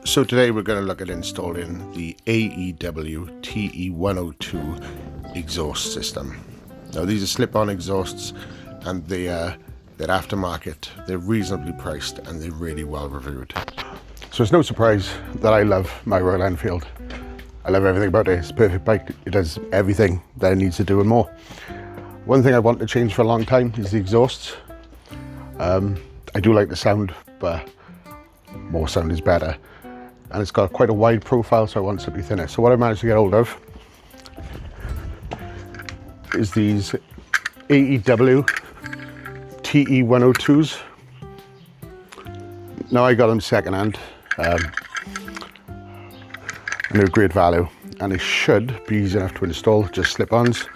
So today we're going to look at installing the AEW TE102 exhaust system. Now these are slip-on exhausts and they're aftermarket, they're reasonably priced and they're really well reviewed. So it's no surprise that I love my Royal Enfield. I love everything about it. It's a perfect bike. It does everything that it needs to do and more. One thing I want to change for a long time is the exhausts. I do like the sound, but more sound is better. And it's got quite a wide profile, so I want something thinner. So what I managed to get hold of is these AEW TE102s. Now I got them secondhand, and they're great value. And they should be easy enough to install, just slip-ons.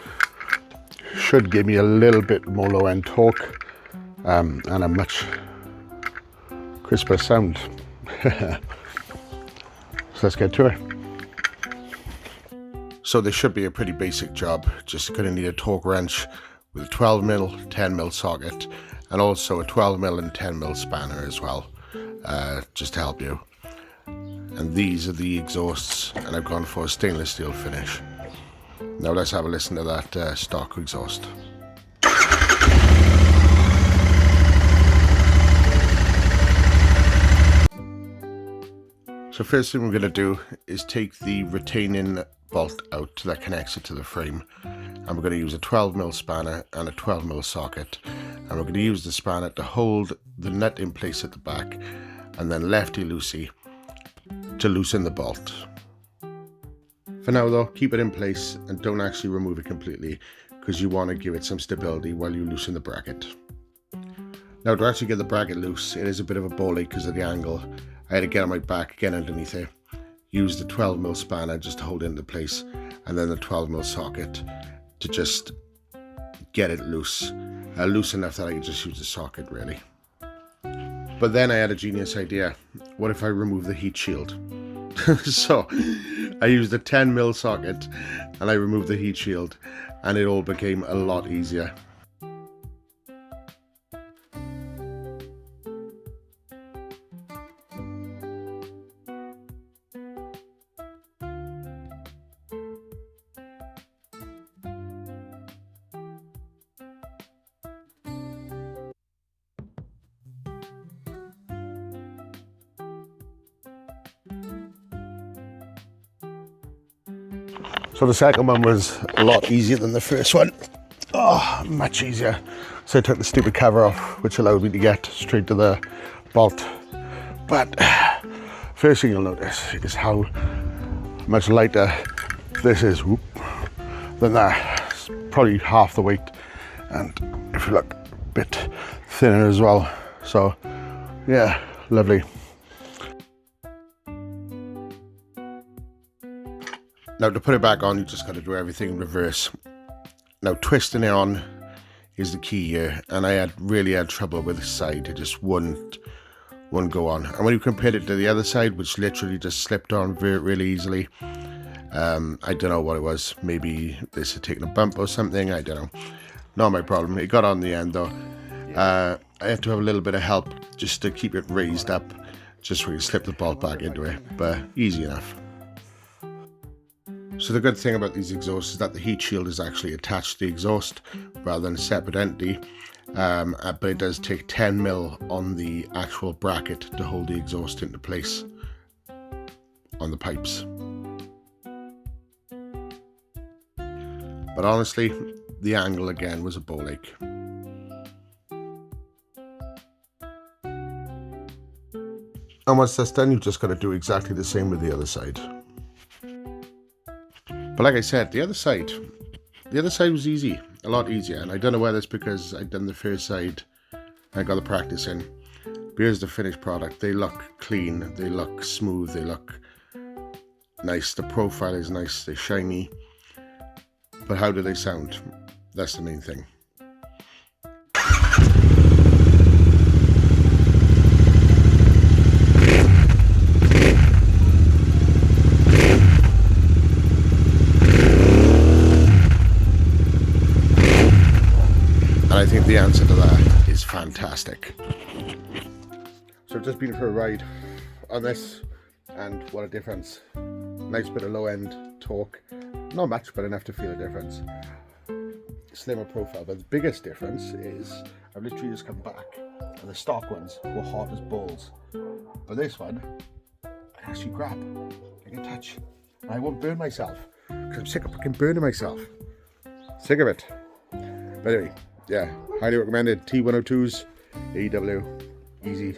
Should give me a little bit more low-end torque and a much crisper sound. So let's get to it. So this should be a pretty basic job. Just going to need a torque wrench with a 12mm, 10mm socket, and also a 12mm and 10mm spanner as well, just to help you. And these are the exhausts, and I've gone for a stainless steel finish. Now let's have a listen to that stock exhaust. So first thing we're going to do is take the retaining bolt out that connects it to the frame, and we're going to use a 12mm spanner and a 12mm socket, and we're going to use the spanner to hold the nut in place at the back, and then lefty-loosey to loosen the bolt. For now though, keep it in place and don't actually remove it completely, because you want to give it some stability while you loosen the bracket. Now to actually get the bracket loose, it is a bit of a ball ache because of the angle. I had to get on my back, get underneath it, use the 12mm spanner just to hold it into place, and then the 12mm socket to just get it loose. Loose enough that I could just use the socket really. But then I had a genius idea. What if I remove the heat shield? So I used a 10mm socket and I removed the heat shield, and it all became a lot easier. So the second one was a lot easier than the first one. Oh, much easier. So I took the stupid cover off, which allowed me to get straight to the bolt. But first thing you'll notice is how much lighter this is than that. It's probably half the weight. And if you look, a bit thinner as well. So yeah, lovely. Now to put it back on, you just got to do everything in reverse. Now twisting it on is the key here, and I really had trouble with this side. It just wouldn't go on. And when you compared it to the other side, which literally just slipped on really easily, I don't know what it was. Maybe this had taken a bump or something, I don't know. Not my problem. It got on the end though. I had to have a little bit of help just to keep it raised up, just so we could slip the bolt back into it, but easy enough. So the good thing about these exhausts is that the heat shield is actually attached to the exhaust rather than a separate entity, but it does take 10mm on the actual bracket to hold the exhaust into place on the pipes. But honestly, the angle again was a ball ache. And once that's done, you've just got to do exactly the same with the other side. But like I said, the other side was easy, a lot easier. And I don't know whether it's because I'd done the first side, I got the practice in. But here's the finished product. They look clean, they look smooth, they look nice. The profile is nice, they're shiny. But how do they sound? That's the main thing. And I think the answer to that is fantastic. So I've just been for a ride on this and what a difference. Nice bit of low end torque, not much but enough to feel a difference. Slimmer profile, but the biggest difference is I've literally just come back and the stock ones were hot as balls, but this one I can actually grab, I can touch, and I won't burn myself because I'm sick of fucking burning myself. Sick of it. But anyway, yeah, highly recommended. T102s, AEW, easy.